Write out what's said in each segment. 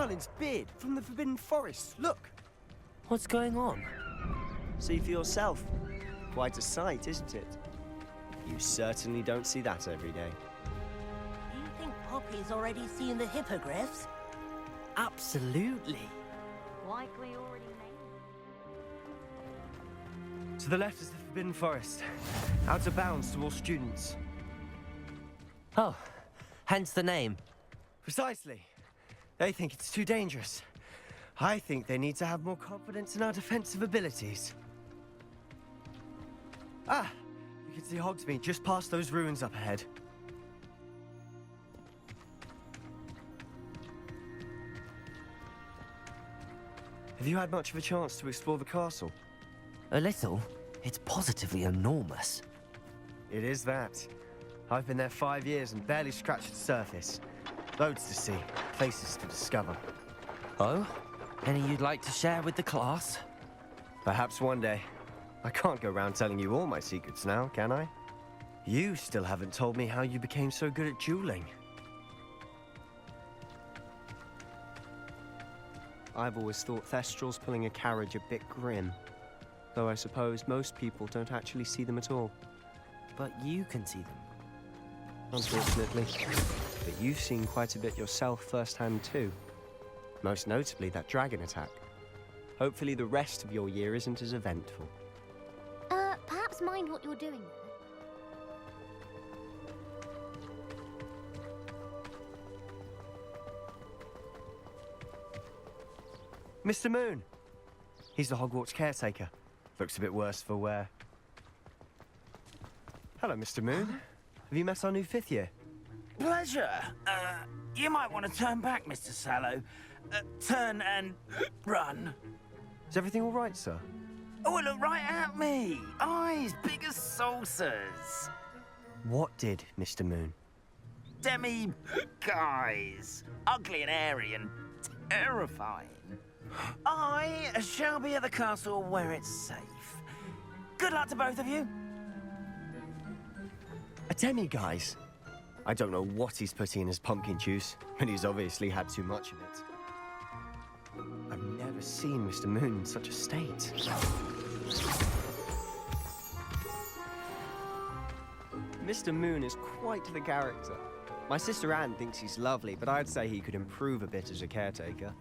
Merlin's beard from the Forbidden Forest. Look. What's going on? See for yourself. Quite a sight, isn't it? You certainly don't see that every day. Do you think Poppy's already seen the hippogriffs? Absolutely. Likely already made. To the left is the Forbidden Forest. Out of bounds to all students. Oh, hence the name. Precisely. They think it's too dangerous. I think they need to have more confidence in our defensive abilities. Ah! You can see Hogsmeade just past those ruins up ahead. Have you had much of a chance to explore the castle? A little. It's positively enormous. It is that. I've been there 5 years and barely scratched the surface. Loads to see, places to discover. Oh? Any you'd like to share with the class? Perhaps one day. I can't go around telling you all my secrets now, can I? You still haven't told me how you became so good at dueling. I've always thought Thestrals pulling a carriage a bit grim. Though I suppose most people don't actually see them at all. But you can see them. Unfortunately. But you've seen quite a bit yourself firsthand too. Most notably that dragon attack. Hopefully the rest of your year isn't as eventful. Perhaps mind what you're doing there. Mr. Moon! He's the Hogwarts caretaker. Looks a bit worse for wear. Hello, Mr. Moon. Have you met our new 5th year? Pleasure. You might want to turn back, Mr. Sallow. Turn and run. Is everything all right, sir? Oh, look right at me. Eyes big as saucers. What did, Mr. Moon? Guys. Ugly and airy and terrifying. I shall be at the castle where it's safe. Good luck to both of you. A demi-guise? I don't know what he's putting in his pumpkin juice, but he's obviously had too much of it. I've never seen Mr. Moon in such a state. Mr. Moon is quite the character. My sister Anne thinks he's lovely, but I'd say he could improve a bit as a caretaker.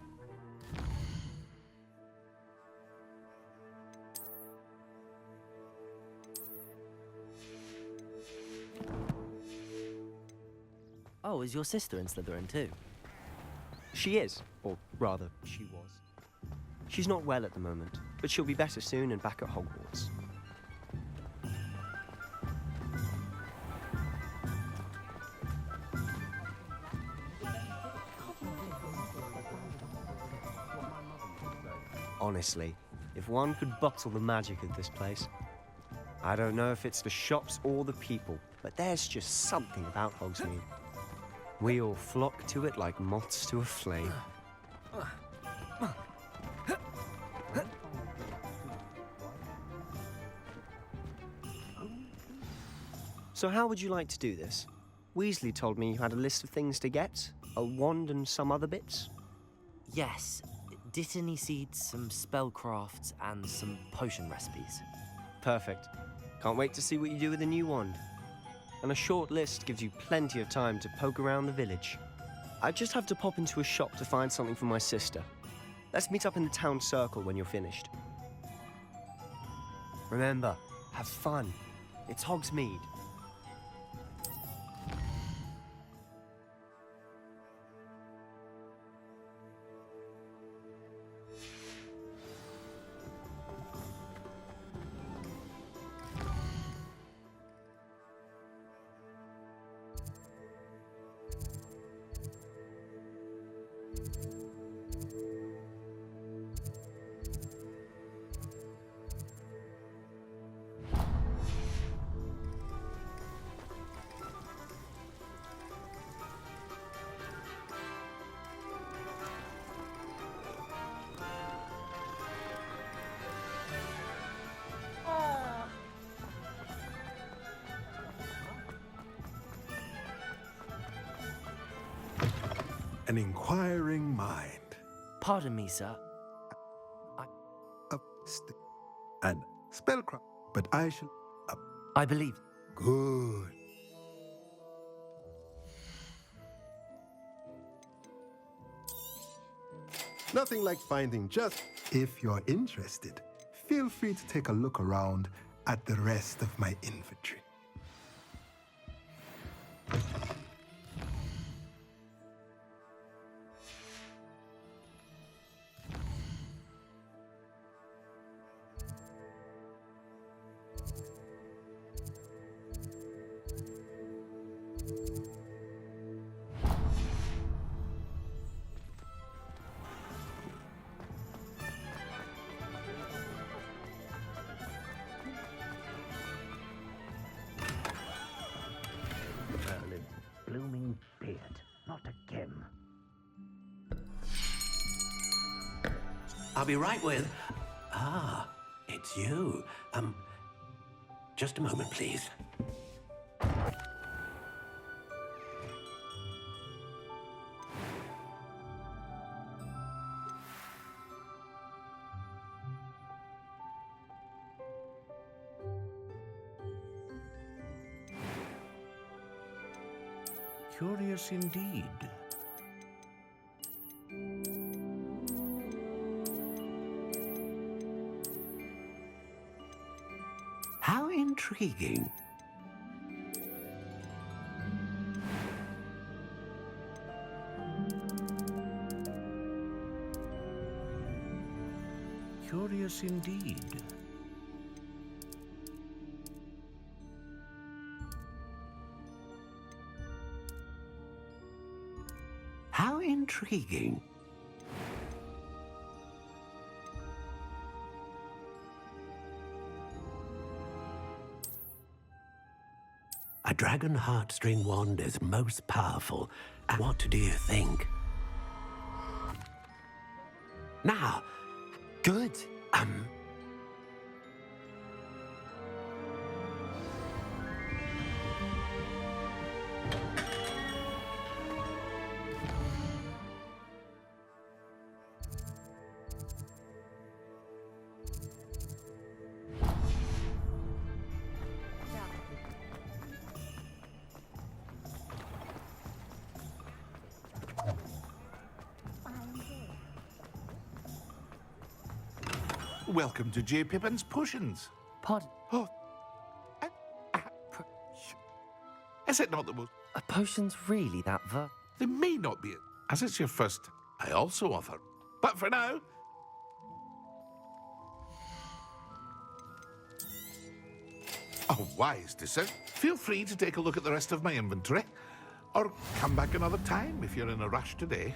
Oh, is your sister in Slytherin too? She is, or rather, she was. She's not well at the moment, but she'll be better soon and back at Hogwarts. Honestly, if one could bottle the magic of this place. I don't know if it's the shops or the people, but there's just something about Hogsmeade. We all flock to it like moths to a flame. So how would you like to do this? Weasley told me you had a list of things to get, a wand and some other bits. Yes. Dittany seeds, some spellcrafts, and some potion recipes. Perfect. Can't wait to see what you do with the new wand. And a short list gives you plenty of time to poke around the village. I just have to pop into a shop to find something for my sister. Let's meet up in the town circle when you're finished. Remember, have fun. It's Hogsmeade. An inquiring mind. Pardon me, sir. And spellcraft. But I shall. I believe. Good. Nothing like finding just. If you're interested, feel free to take a look around at the rest of my inventory. Merlin, blooming beard, not again. I'll be right with. Ah, it's you. Just a moment, please. Curious indeed. How intriguing. Curious indeed. How intriguing. A dragon heartstring wand is most powerful. And what do you think? Now, Good. Welcome to J. Pippin's Potions. Pardon. Oh. Is it not the most... Are potions really that They may not be, as it's your first, I also offer. But for now... A wise decision. Feel free to take a look at the rest of my inventory. Or come back another time if you're in a rush today.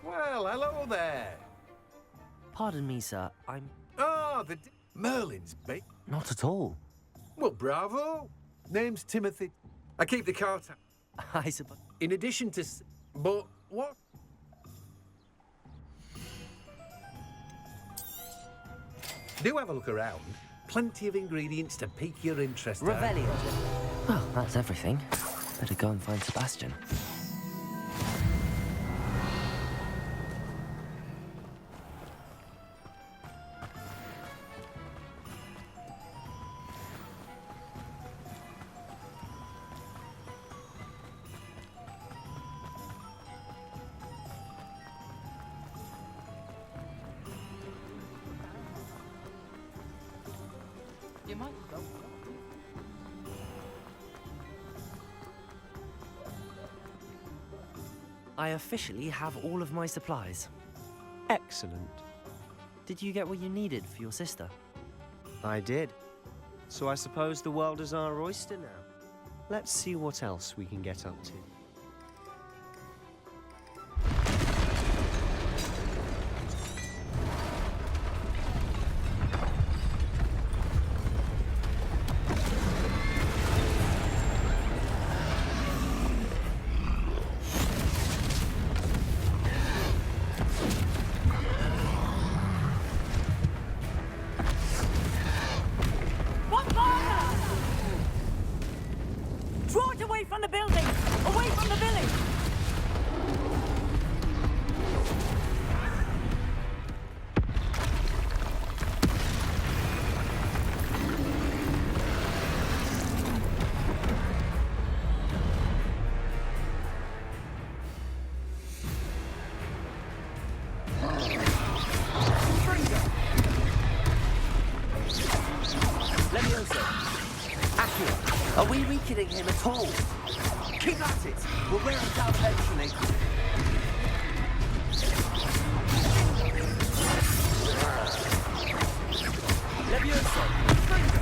Well, hello there. Pardon me, sir. I'm Ah, Merlin's bait. not at all. Well, bravo. Name's Timothy. I keep the cart. I suppose. In addition to... But what? Do have a look around. Plenty of ingredients to pique your interest. Revelio. Well, that's everything. Better go and find Sebastian. You might go. I officially have all of my supplies. Excellent. Did you get what you needed for your sister? I did. So I suppose the world is our oyster now. Let's see what else we can get up to. weakening him at all. Keep at it. We'll wear him down eventually. Levioso. Fringo.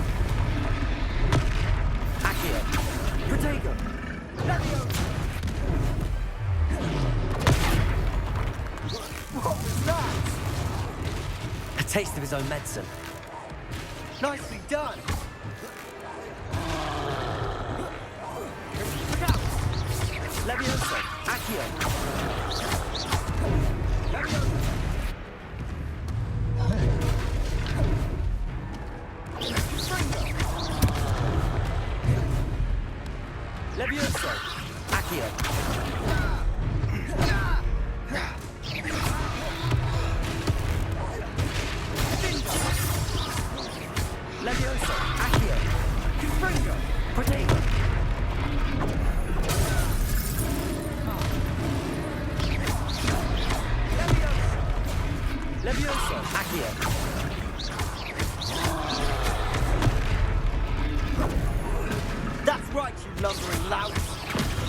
Accio. Protego. Levioso. What was that? A taste of his own medicine. Nicely done. Levioso. Accio. Levioso. Levioso. Accio. Levioso. Accio. Fringo. Protego. Levioso. Accio. That's right, you lumbering lout.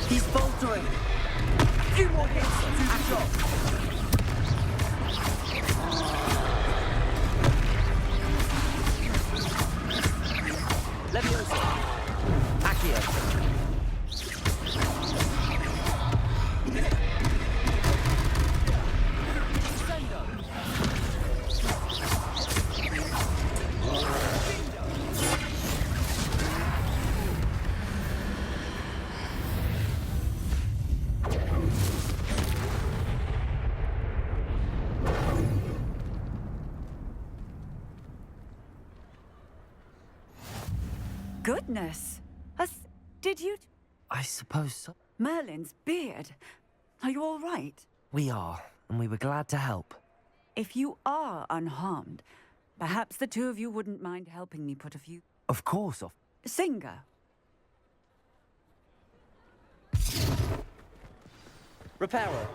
He's faltering. A few more hits, Accio. Levioso. Accio. Goodness. Did you... I suppose so. Merlin's beard. Are you all right? We are, and we were glad to help. If you are unharmed, perhaps the two of you wouldn't mind helping me put a few... Of course, Singer. Reparo.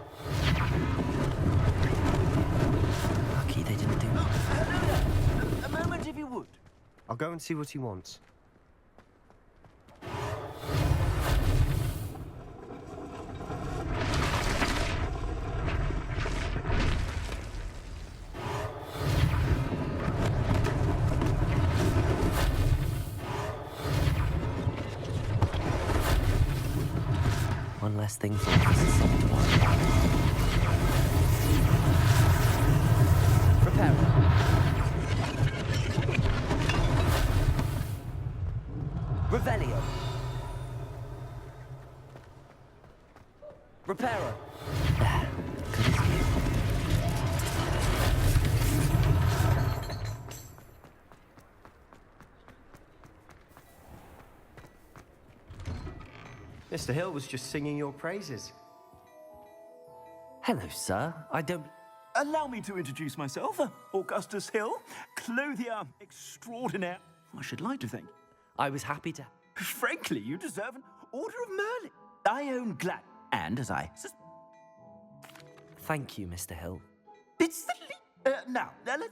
Lucky they didn't do that. A moment, if you would. I'll go and see what he wants. One less thing for us to see to worry about. Reparo. Revelio. Reparo. Good as new. Mr. Hill was just singing your praises. Hello, sir. I don't... Allow me to introduce myself, Augustus Hill, clothier extraordinaire. I should like to think. I was happy to... Frankly, you deserve an Order of Merlin. I own Glad, and as I... Thank you, Mr. Hill. It's the... now, let's...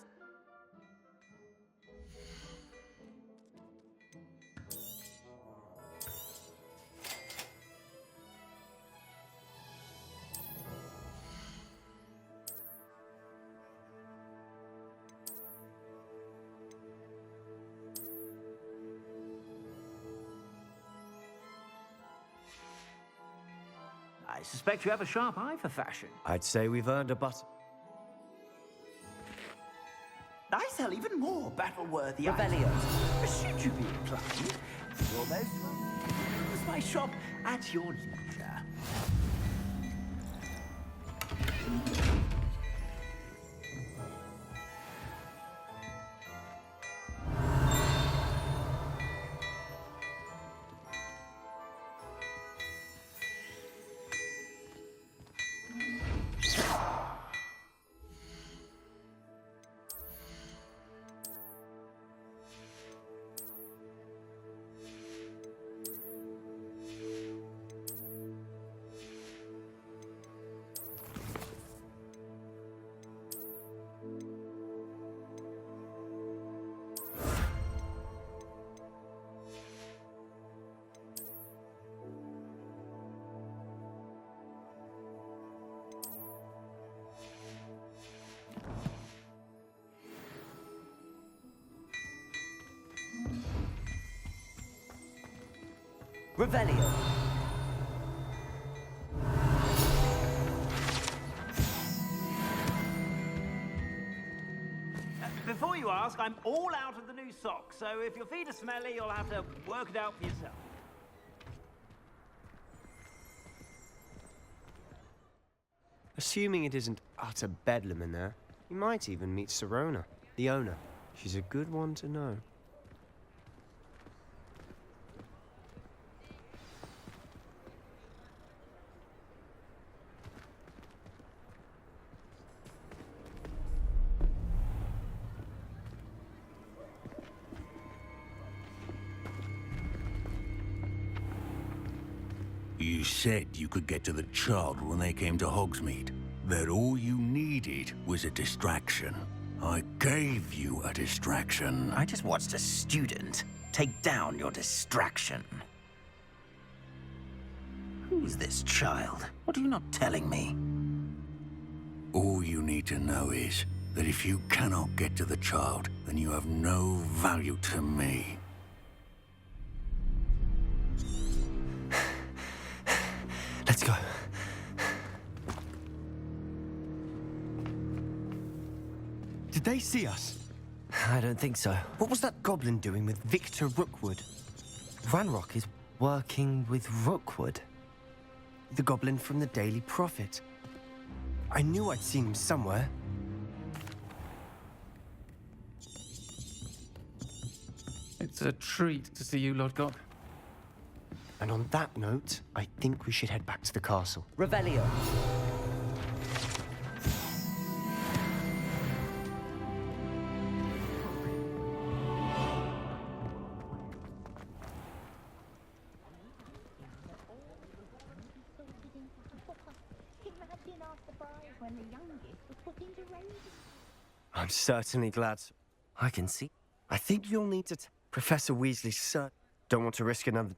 I suspect you have a sharp eye for fashion. I'd say we've earned a butt. I sell even more battle-worthy Revelio. items. Should you be inclined, you're most welcome to use my shop at your leisure. Revelio. Before you ask, I'm all out of the new socks, so if your feet are smelly, you'll have to work it out for yourself. Assuming it isn't utter bedlam in there, you might even meet Sirona, the owner. She's a good one to know. You said you could get to the child when they came to Hogsmeade. That all you needed was a distraction. I gave you a distraction. I just watched a student take down your distraction. Who's this child? What are you not telling me? All you need to know is that if you cannot get to the child, then you have no value to me. Let's go. Did they see us? I don't think so. What was that goblin doing with Victor Rookwood? Ranrock is working with Rookwood. The goblin from the Daily Prophet. I knew I'd seen him somewhere. It's a treat to see you, Lord God. And on that note, I think we should head back to the castle. Revelio. I'm certainly glad. I can see. I think you'll need to... Professor Weasley's cert. Don't want to risk another...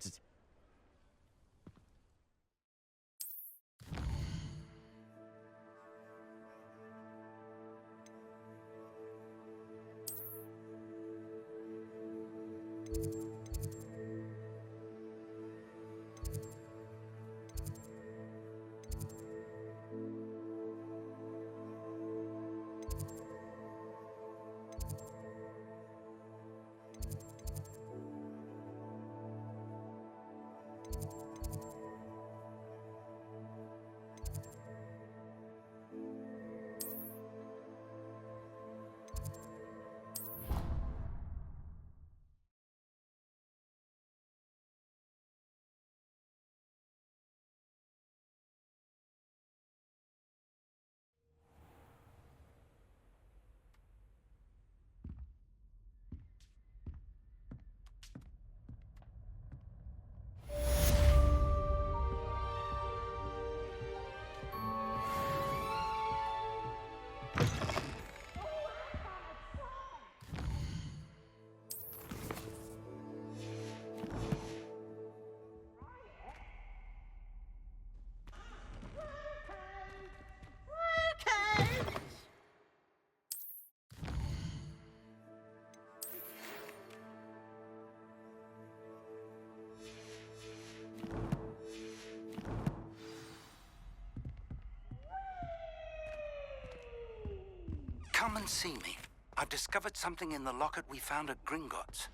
Come and see me. I've discovered something in the locket we found at Gringotts.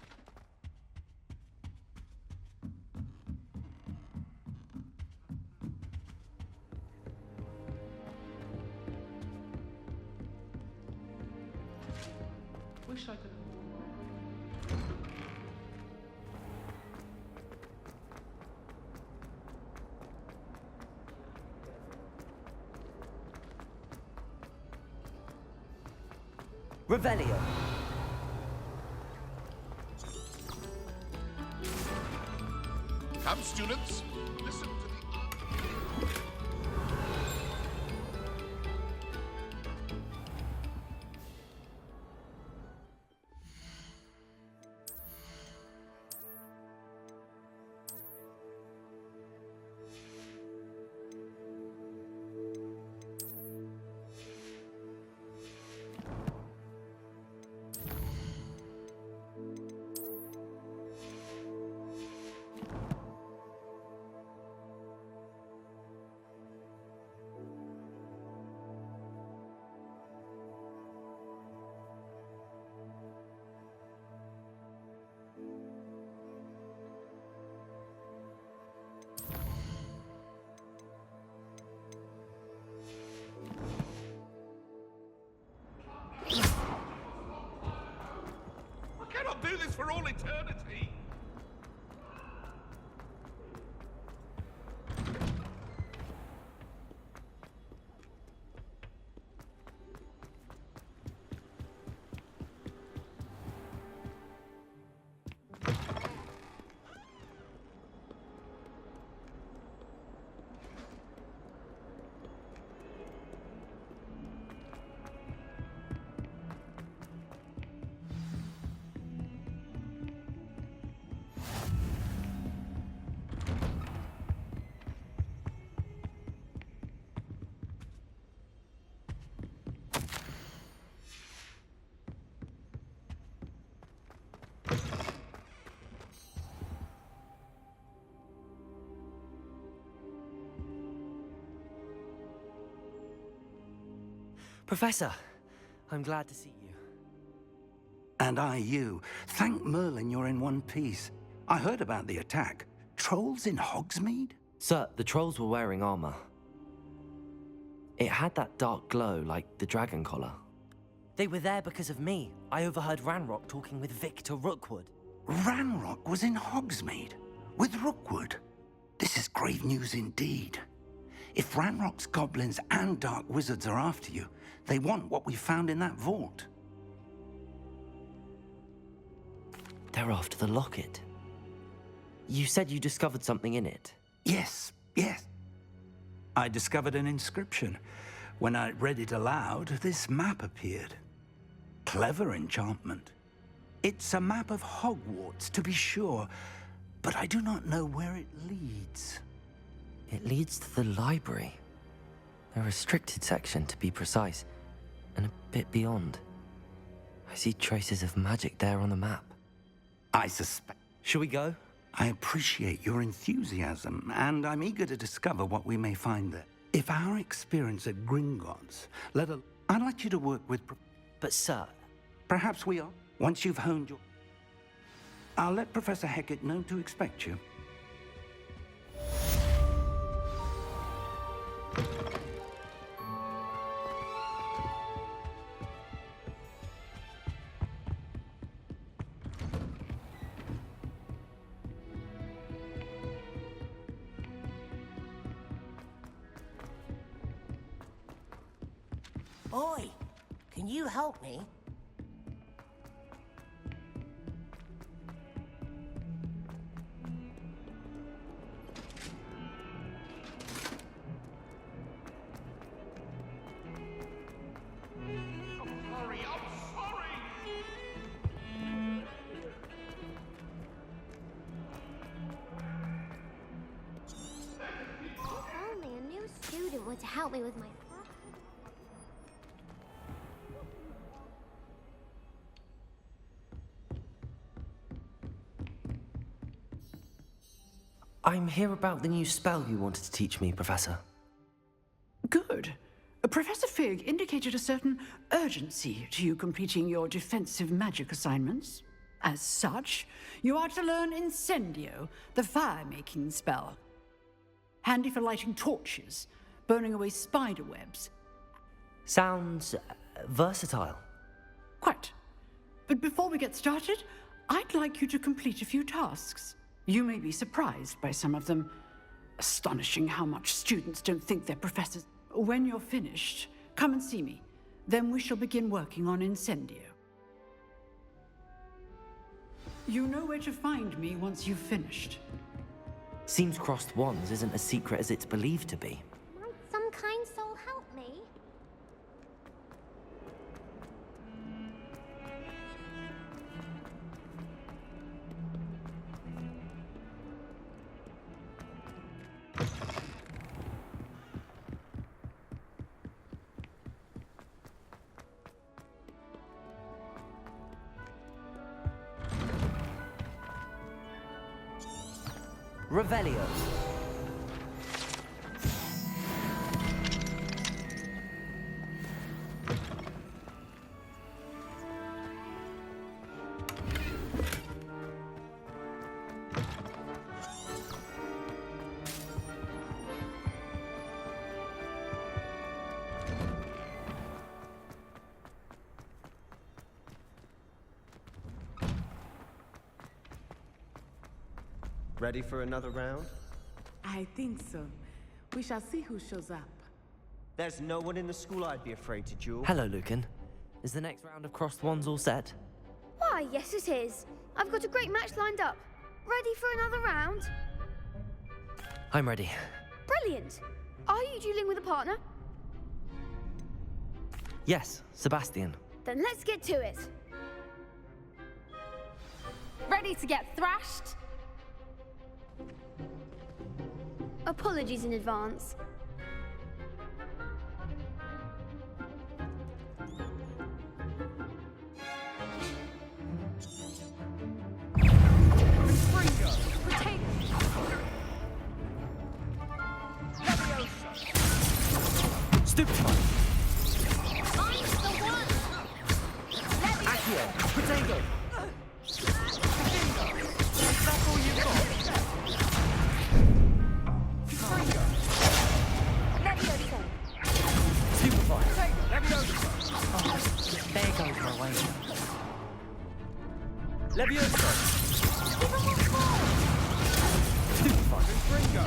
Wish I could. Revelio. Come, students. Listen to the... Professor, I'm glad to see you. And I you. Thank Merlin you're in one piece. I heard about the attack. Trolls in Hogsmeade? Sir, the trolls were wearing armor. It had that dark glow like the dragon collar. They were there because of me. I overheard Ranrock talking with Victor Rookwood. Ranrock was in Hogsmeade? With Rookwood? This is grave news indeed. If Ranrock's goblins and dark wizards are after you, they want what we found in that vault. They're after the locket. You said you discovered something in it. Yes. I discovered an inscription. When I read it aloud, this map appeared. Clever enchantment. It's a map of Hogwarts, to be sure, but I do not know where it leads. It leads to the library. A restricted section, to be precise, and a bit beyond. I see traces of magic there on the map. I suspect. Shall we go? I appreciate your enthusiasm, and I'm eager to discover what we may find there. If our experience at Gringotts I'd like you to work with... But, sir... Perhaps we are. Once you've honed your... I'll let Professor Hecat know to expect you. Boy, can you help me? If only a new student were to help me with my... I'm here about the new spell you wanted to teach me, Professor. Good. Professor Fig indicated a certain urgency to you completing your defensive magic assignments. As such, you are to learn Incendio, the fire-making spell. Handy for lighting torches, burning away spider webs. Sounds versatile. Quite. But before we get started, I'd like you to complete a few tasks. You may be surprised by some of them. Astonishing how much students don't think they're professors. When you're finished, come and see me. Then we shall begin working on Incendio. You know where to find me once you've finished. Seems crossed wands isn't as secret as it's believed to be. Might some kind soul help me? Revelio. Ready for another round? I think so. We shall see who shows up. There's no one in the school I'd be afraid to duel. Hello, Lucan. Is the next round of crossed wands all set? Why, yes it is. I've got a great match lined up. Ready for another round? I'm ready. Brilliant. Are you dueling with a partner? Yes, Sebastian. Then let's get to it. Ready to get thrashed? Apologies in advance. Stupefy! Accio! Potato! That's all you've got? Leviosa. Superfly! Leviosa! Oh, there goes my way. Leviosa! Superfly! Ringo!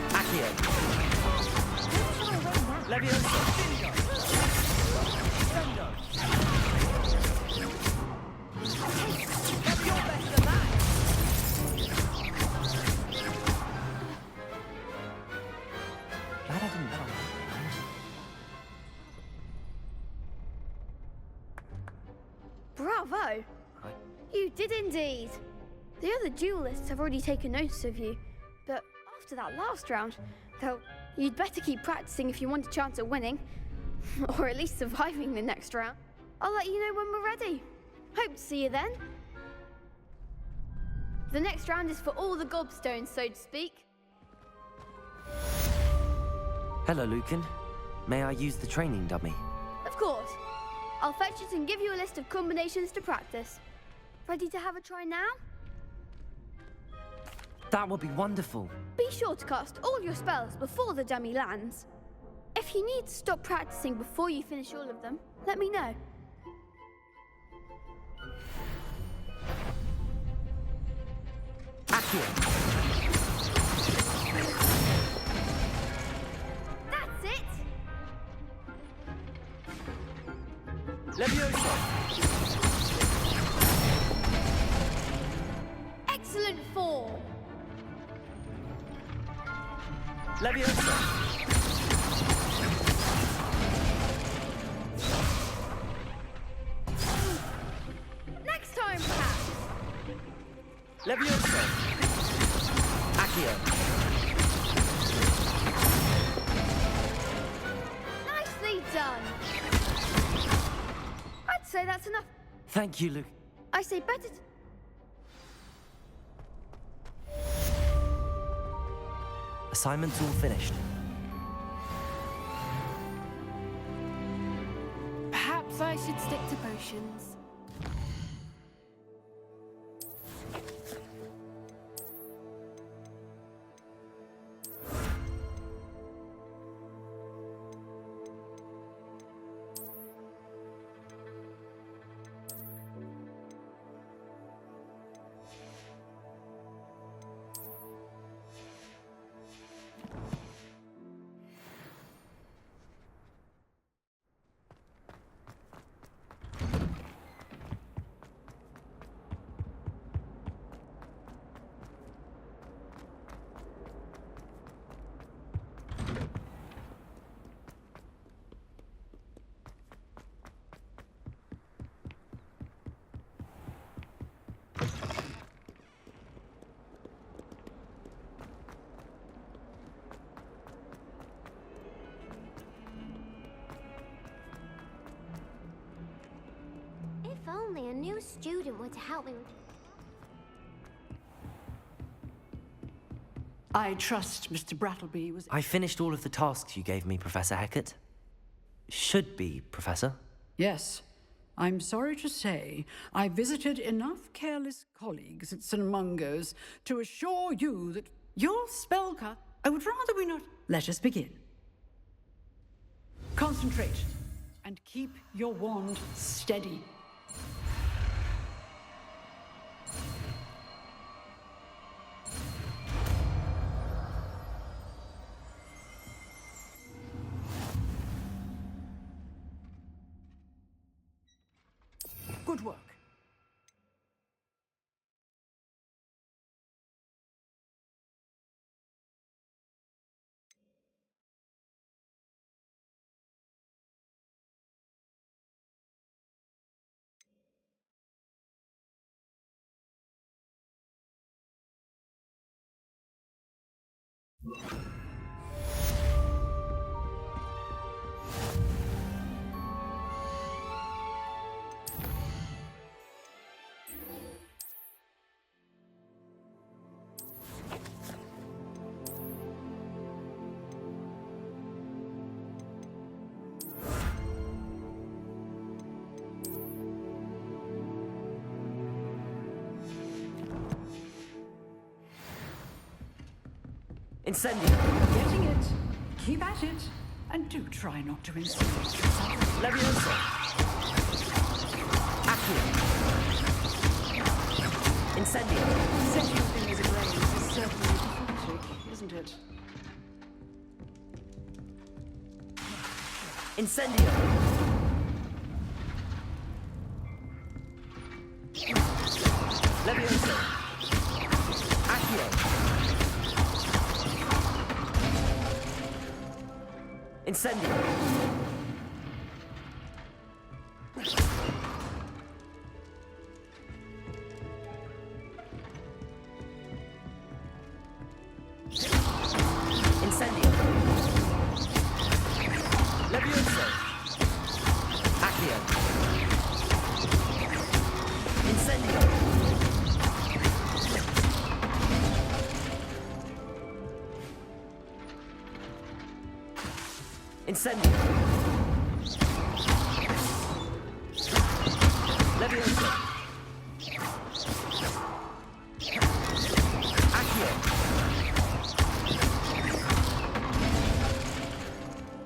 Accio! Leviosa! Sendo! You're better than that! Glad I didn't bet on that. Bravo! You did indeed. The other duelists have already taken notice of you, but after that last round, though, you'd better keep practicing if you want a chance at winning, or at least surviving the next round. I'll let you know when we're ready. Hope to see you then. The next round is for all the gobstones, so to speak. Hello, Lucan. May I use the training dummy? Of course. I'll fetch it and give you a list of combinations to practice. Ready to have a try now? That would be wonderful. Be sure to cast all your spells before the dummy lands. If you need to stop practicing before you finish all of them, let me know. Accio! That's it! Leviosa! Excellent form! Leviosa! Next time, perhaps! Leviosa! Accio! Nicely done! I'd say that's enough. Thank you, Luke. I say better to... Assignment's all finished. Perhaps I should stick to potions. If only a new student were to help me with... I trust Mr. Brattleby was... I finished all of the tasks you gave me, Professor Hecat. Should be, Professor. Yes. I'm sorry to say, I visited enough careless colleagues at St. Mungo's to assure you that your spellcast... I would rather we not... Let us begin. Concentrate and keep your wand steady. Good work. Incendio! Getting it. Keep at it. And do try not to incendiate yourself. Leviosa! Accio! Incendio! Setting things ablaze is certainly cathartic, isn't it? Incendio! Leviosa! Accio! Incendio! Incendio! Leviosa! Accio! Incendio! Incendio! Leviosa! Accio!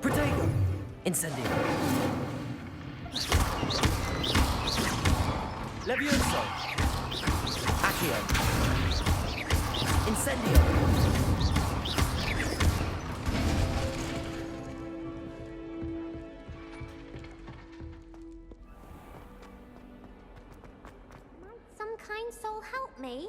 Protego! Incendio! Leviosa! Accio! Incendio! Some kind soul help me?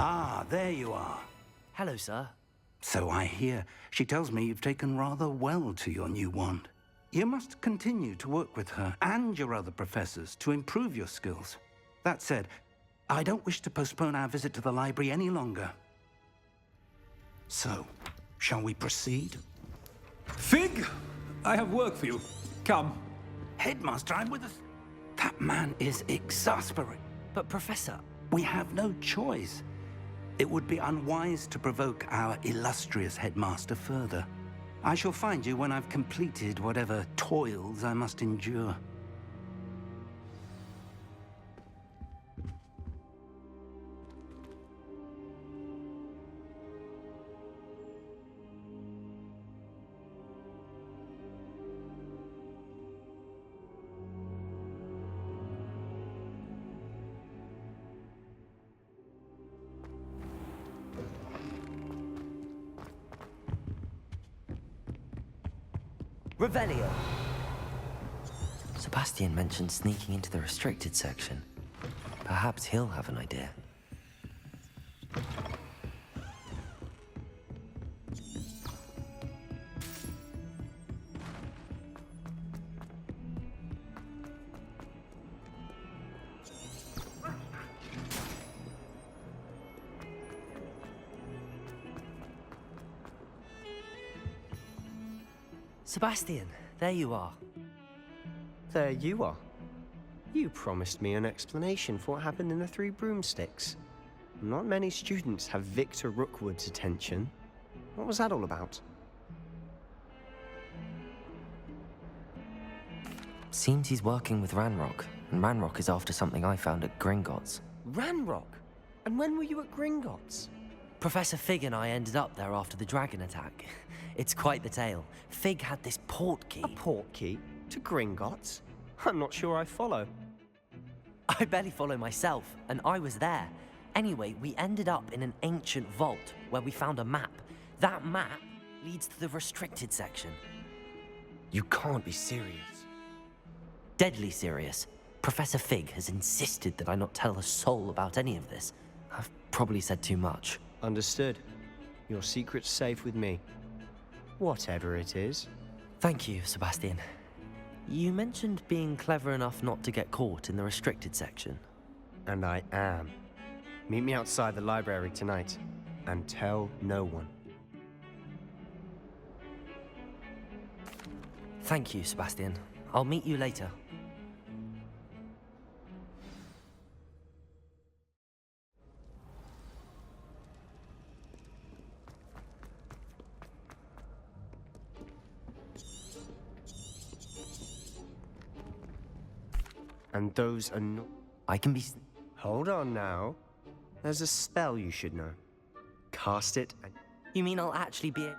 Ah, there you are. Hello, sir. So I hear. She tells me you've taken rather well to your new wand. You must continue to work with her and your other professors to improve your skills. That said, I don't wish to postpone our visit to the library any longer. So, shall we proceed? Fig! I have work for you. Come. Headmaster, I'm with us. That man is exasperating. But, Professor... We have no choice. It would be unwise to provoke our illustrious headmaster further. I shall find you when I've completed whatever toils I must endure. Revelio! Sebastian mentioned sneaking into the restricted section. Perhaps he'll have an idea. Sebastian, there you are. There you are. You promised me an explanation for what happened in the Three Broomsticks. Not many students have Victor Rookwood's attention. What was that all about? Seems he's working with Ranrock, and Ranrock is after something I found at Gringotts. Ranrock? And when were you at Gringotts? Professor Fig and I ended up there after the dragon attack. It's quite the tale. Fig had this portkey. A portkey? To Gringotts? I'm not sure I follow. I barely follow myself, and I was there. Anyway, we ended up in an ancient vault where we found a map. That map leads to the restricted section. You can't be serious. Deadly serious. Professor Fig has insisted that I not tell a soul about any of this. I've probably said too much. Understood. Your secret's safe with me. Whatever it is. Thank you, Sebastian. You mentioned being clever enough not to get caught in the restricted section. And I am. Meet me outside the library tonight. And tell no one. Thank you, Sebastian. I'll meet you later. And those are not... I can be... Hold on now. There's a spell you should know. Cast it and... You mean I'll actually be...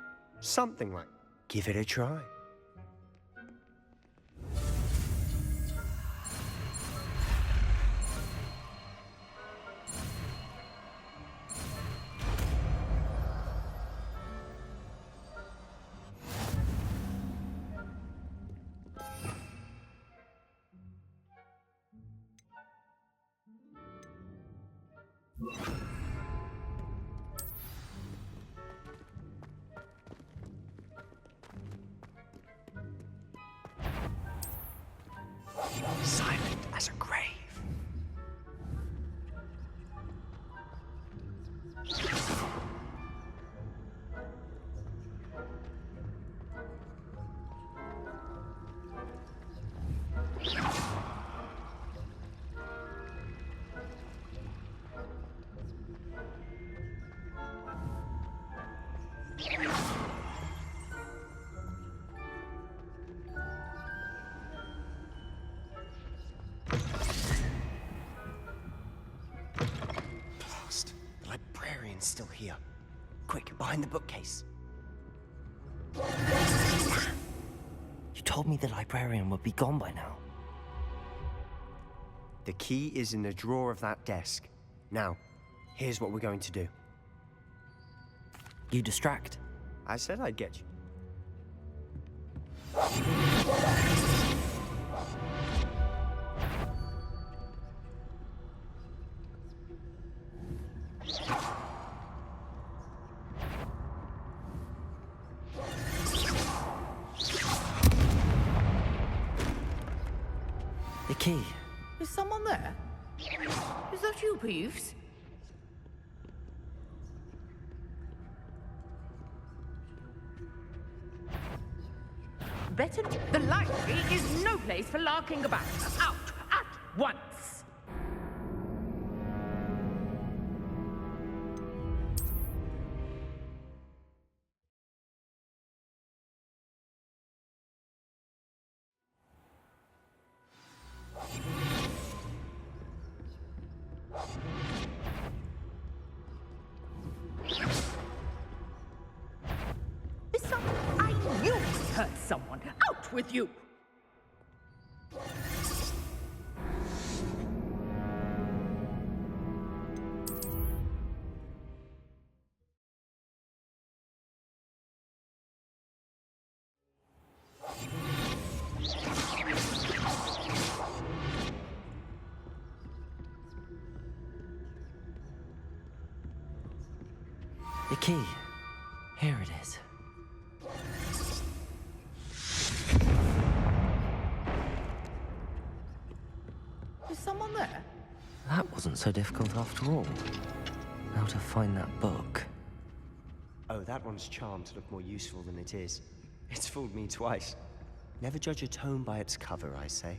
Something like... Give it a try. Silent as a grave. Blast. The librarian's still here. Quick, behind the bookcase. You told me the librarian would be gone by now. The key is in the drawer of that desk. Now, here's what we're going to do. You distract. I said I'd get you. The key. Is someone there? Is that you, Peeves? Better. The library is no place for larking about. Out at once. I knew we hurt someone. Out with you! The key. Here it is. Is someone there? That wasn't so difficult after all. How to find that book. Oh, that one's charmed to look more useful than it is. It's fooled me twice. Never judge a tome by its cover, I say.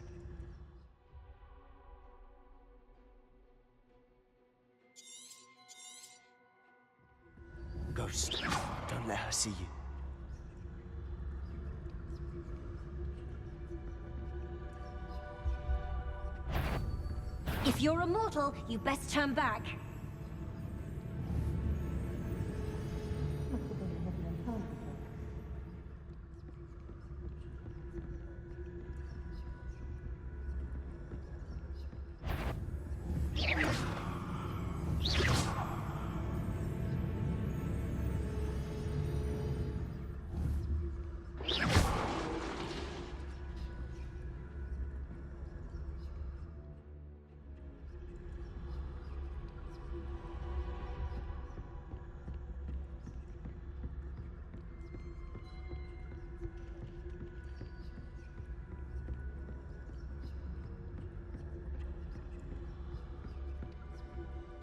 Ghost, don't let her see you. If you're immortal, you best turn back.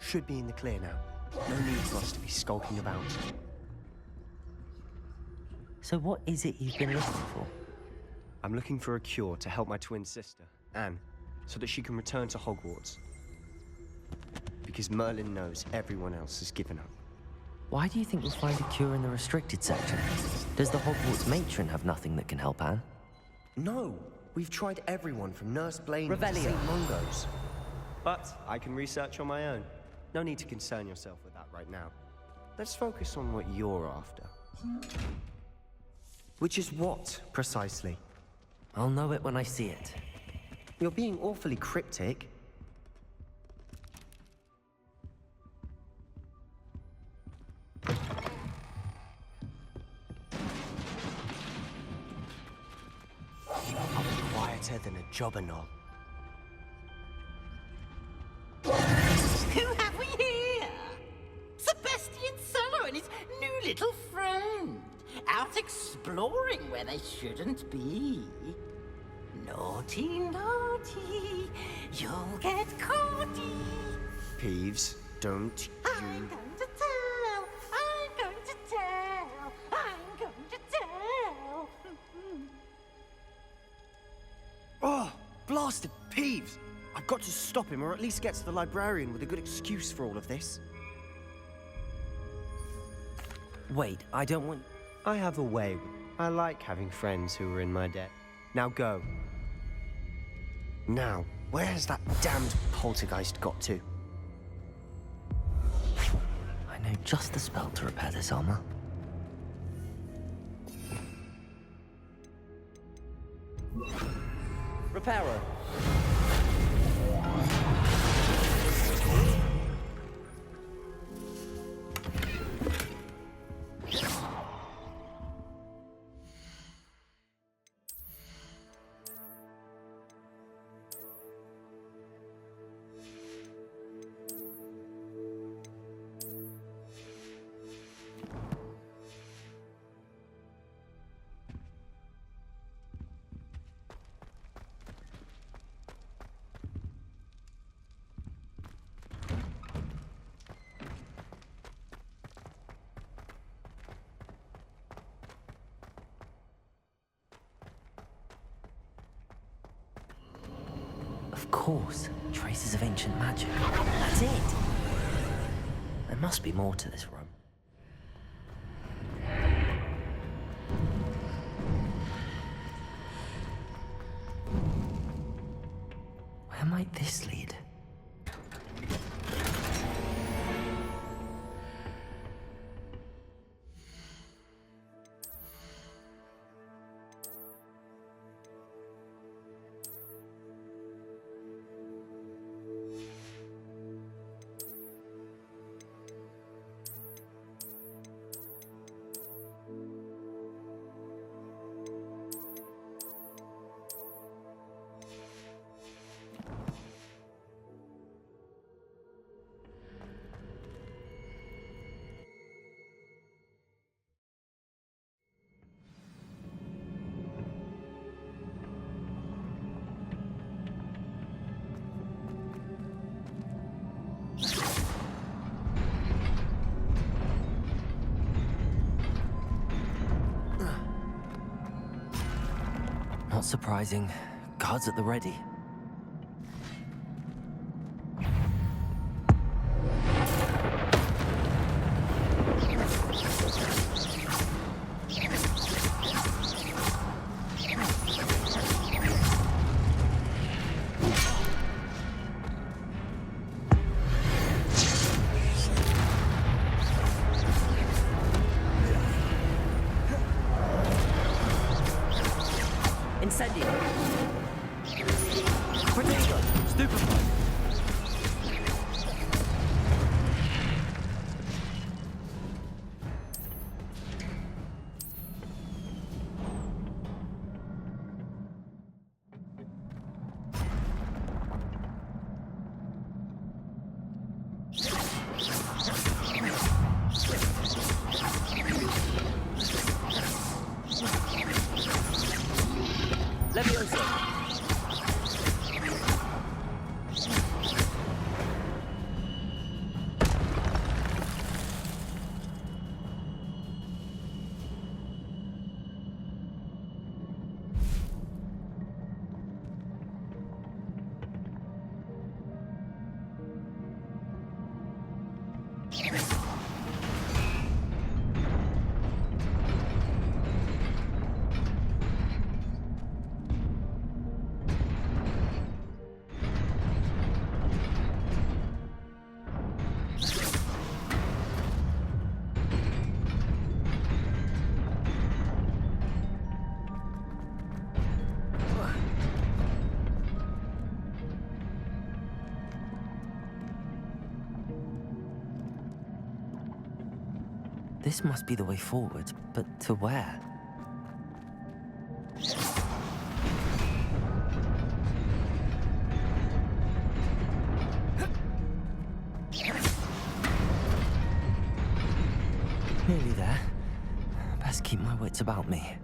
Should be in the clear now. No need for us to be skulking about. So what is it you've been looking for? I'm looking for a cure to help my twin sister, Anne, so that she can return to Hogwarts. Because Merlin knows everyone else has given up. Why do you think you'll find a cure in the restricted section? Does the Hogwarts matron have nothing that can help Anne? No! We've tried everyone from Nurse Blaine to Revelio. St. Mungo's. But I can research on my own. No need to concern yourself with that right now. Let's focus on what you're after. Which is what, precisely? I'll know it when I see it. You're being awfully cryptic. I'll be quieter than a jobberknoll. Who have we here? Sebastian Solo and his new little friend. Out exploring where they shouldn't be. Naughty, naughty, you'll get caughty. Peeves, don't you... I'm going to tell, I'm going to tell, I'm going to tell. Oh, blasted Peeves! I've got to stop him, or at least get to the librarian with a good excuse for all of this. Wait, I don't want... I have a way. I like having friends who are in my debt. Now go. Now, where has that damned poltergeist got to? I know just the spell to repair this armor. Reparo. Of course, traces of ancient magic. That's it! There must be more to this room. Where might this lead? Not surprising. Guards at the ready. Incendio! Protego! Stupefy! Levioso! This must be the way forward, but to where? Nearly there. Best keep my wits about me.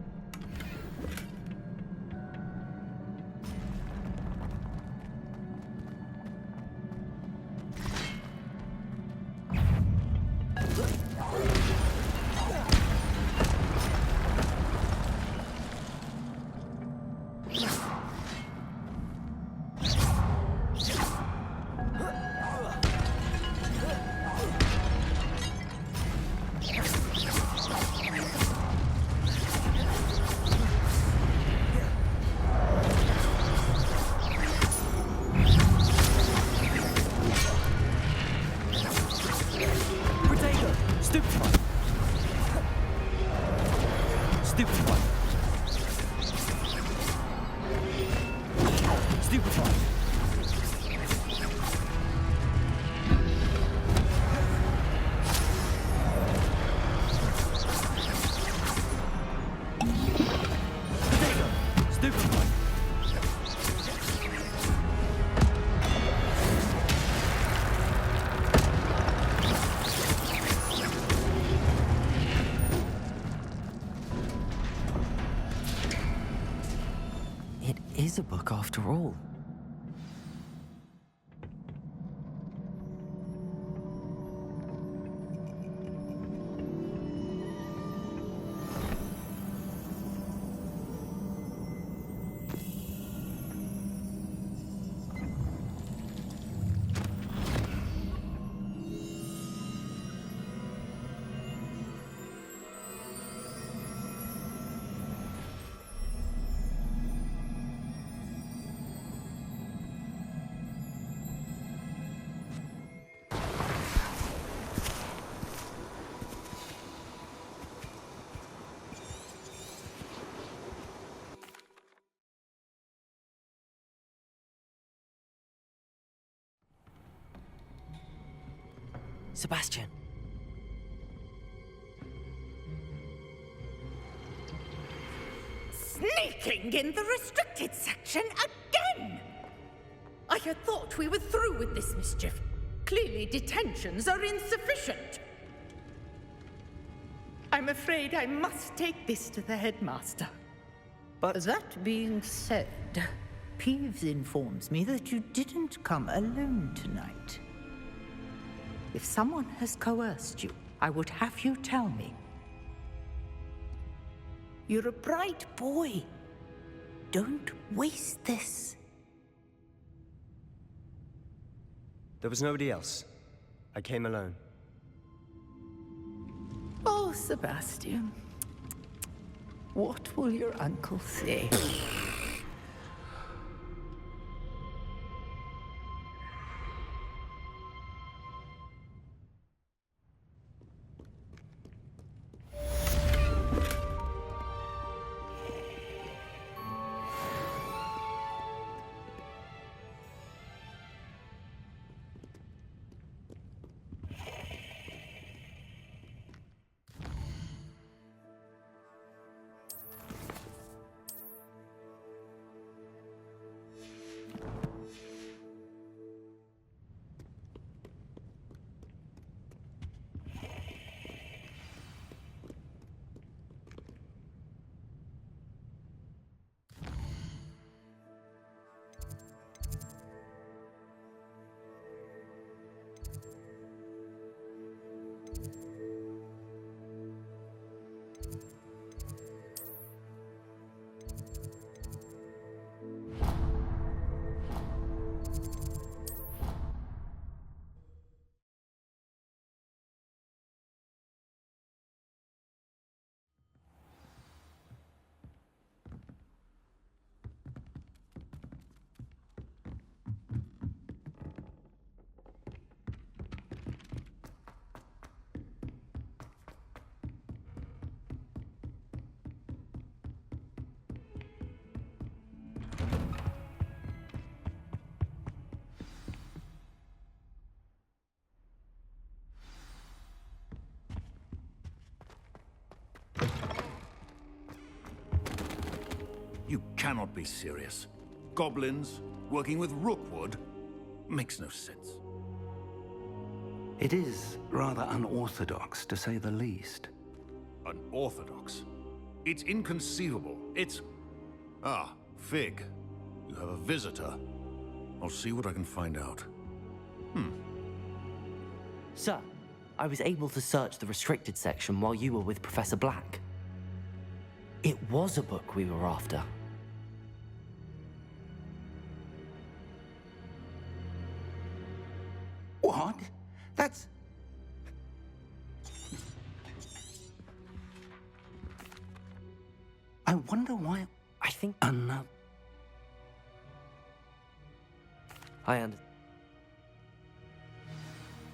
Is a book after all. Sebastian. Sneaking in the restricted section again! I had thought we were through with this mischief. Clearly detentions are insufficient. I'm afraid I must take this to the headmaster. But that being said, Peeves informs me that you didn't come alone tonight. If someone has coerced you, I would have you tell me. You're a bright boy. Don't waste this. there was nobody else. I came alone. Oh, Sebastian. What will your uncle say? You cannot be serious. Goblins working with Rookwood makes no sense. It is rather unorthodox, to say the least. Unorthodox? It's inconceivable. It's... Ah, Fig. You have a visitor. I'll see what I can find out. Sir, I was able to search the restricted section while you were with Professor Black. It was a book we were after. What? That's... I wonder why... I think... Another... I understand.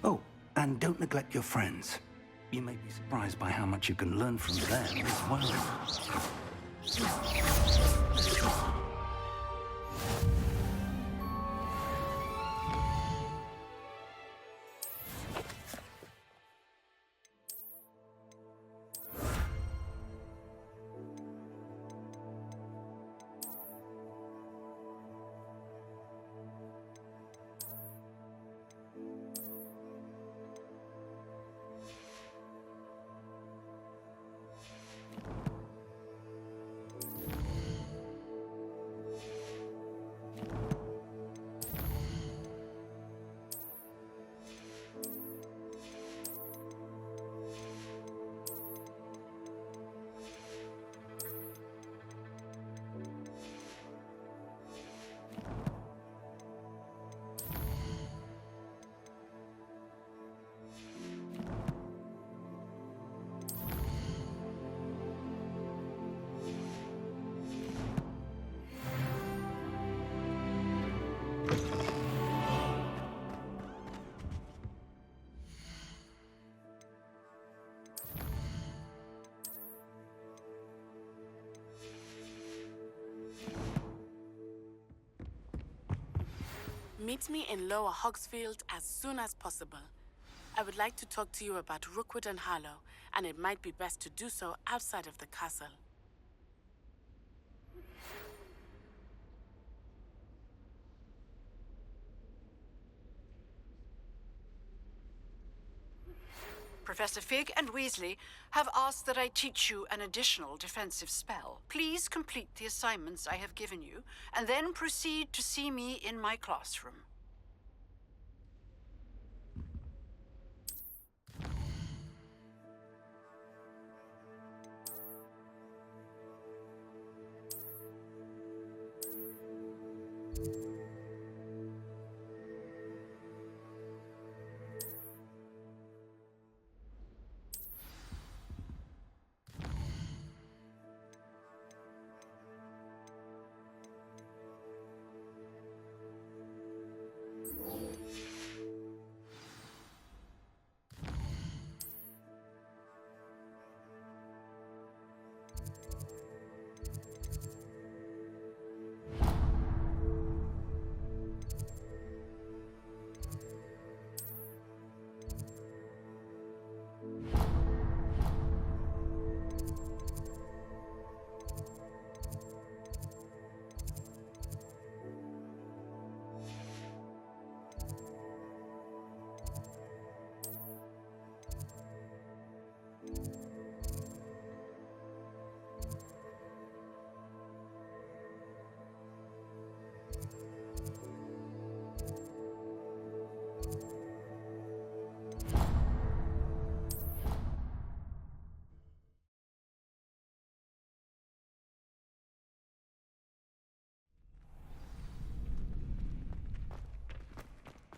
Oh, and don't neglect your friends. You may be surprised by how much you can learn from them as well. Meet me in Lower Hogsfield as soon as possible. I would like to talk to you about Rookwood and Harlow, and it might be best to do so outside of the castle. Professor Fig and Weasley have asked that I teach you an additional defensive spell. Please complete the assignments I have given you, and then proceed to see me in my classroom.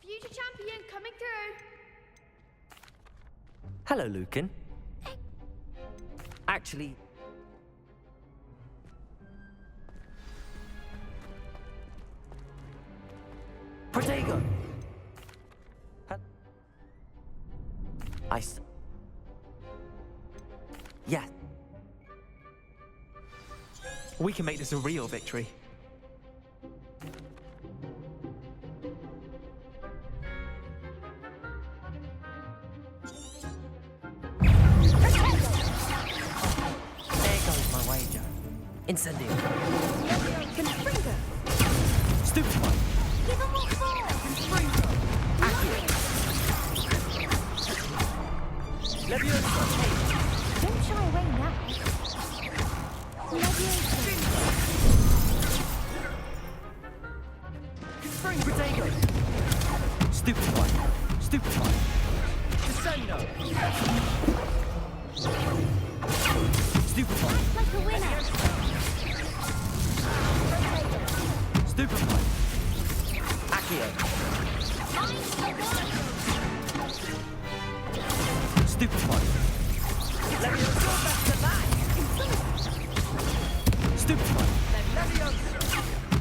Future champion coming through. Hello, Lucan. Actually... Protego! Yeah. We can make this a real victory. There goes my wager. Incendio. Confringo. Stupefy. Give him what for! Leviosa. Don't shy away now. Leviosa. Protego. Stupefy. Stupefy. Descendo. Stupefy. Like a winner. Stupefy. Accio. Stupefy. Leviosa. Stupefy.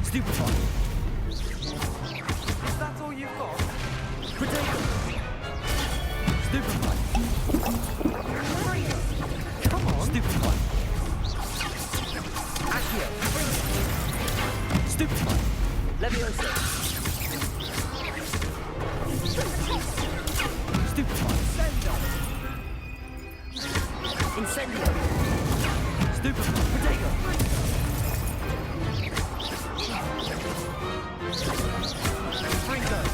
Stupefy. Is that all you've got? Protego. Stupefy. Come on. Stupefy. Accio. Stupefy. Leviosa. Stupefy. Incendio. Stupefy. Protego. Fringo.